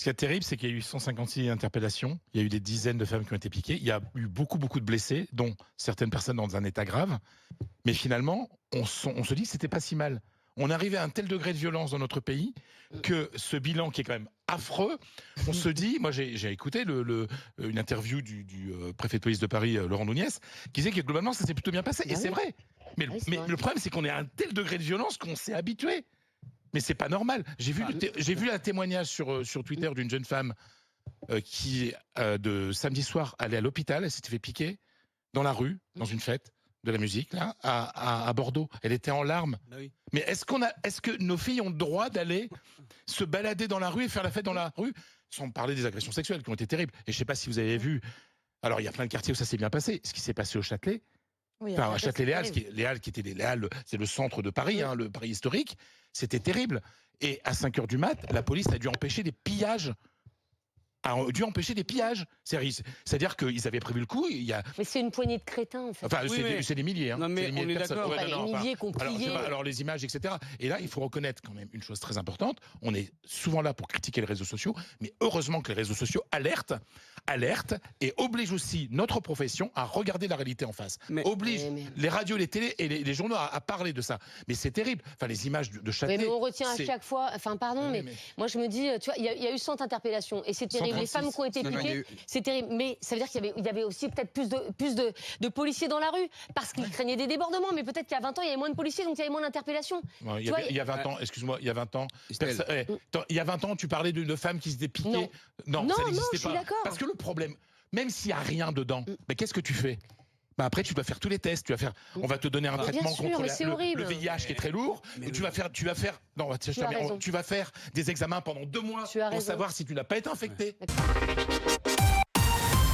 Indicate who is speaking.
Speaker 1: Ce qui est terrible, c'est qu'il y a eu 156 interpellations, il y a eu des dizaines de femmes qui ont été piquées, il y a eu beaucoup de blessés, dont certaines personnes dans un état grave. Mais finalement, on se dit que c'était pas si mal. On est arrivé à un tel degré de violence dans notre pays que ce bilan qui est quand même affreux, on se dit, moi j'ai écouté une interview du préfet de police de Paris, Laurent Nunez, qui disait que globalement ça s'est plutôt bien passé. Et c'est vrai. Mais le problème, c'est qu'on est à un tel degré de violence qu'on s'est habitué. Mais c'est pas normal. J'ai vu un témoignage sur Twitter d'une jeune femme qui, de samedi soir, allait à l'hôpital, elle s'était fait piquer dans la rue, dans une fête de la musique, là, à Bordeaux. Elle était en larmes. Bah oui. Mais est-ce que nos filles ont le droit d'aller se balader dans la rue et faire la fête dans la rue, sans parler des agressions sexuelles qui ont été terribles? Et je sais pas si vous avez vu, alors il y a plein de quartiers où ça s'est bien passé, ce qui s'est passé au Châtelet. Oui, enfin, à Châtelet-Les Halles, c'est le centre de Paris, oui. Le Paris historique, c'était terrible. Et à 5h du mat, la police a dû empêcher des pillages. C'est-à-dire qu'ils avaient prévu le coup.
Speaker 2: Mais c'est une poignée de crétins, en fait.
Speaker 1: Enfin, c'est des milliers. Hein.
Speaker 3: Non, mais on est d'accord.
Speaker 2: Les milliers qu'on pliait.
Speaker 1: Alors, les images, etc. Et là, il faut reconnaître quand même une chose très importante. On est souvent là pour critiquer les réseaux sociaux, mais heureusement que les réseaux sociaux alertent et obligent aussi notre profession à regarder la réalité en face. Obligent les radios, les télés et les journaux à parler de ça. Mais c'est terrible. Enfin, les images de Châtelet.
Speaker 2: Mais on retient à chaque fois. Enfin, pardon, mais moi je me dis, tu vois, il y a eu 100 interpellations et c'est terrible. Les femmes qui ont été piquées, c'est terrible. Mais ça veut dire qu'il y avait aussi peut-être plus de policiers dans la rue parce qu'ils craignaient des débordements. Mais peut-être qu'il y a 20 ans, il y avait moins de policiers, donc il y avait moins d'interpellations.
Speaker 1: Il y a 20 ans, excuse-moi, il y a 20 ans. Il y a 20 ans, tu parlais de femmes qui s'étaient piquées. Non, ça n'existait pas. Parce que le problème, même s'il n'y a rien dedans, mais qu'est-ce que tu fais? Après, tu dois faire tous les tests. On va te donner un traitement contre le VIH qui est très lourd. Tu vas faire des examens pendant 2 mois pour savoir si tu n'as pas été infecté.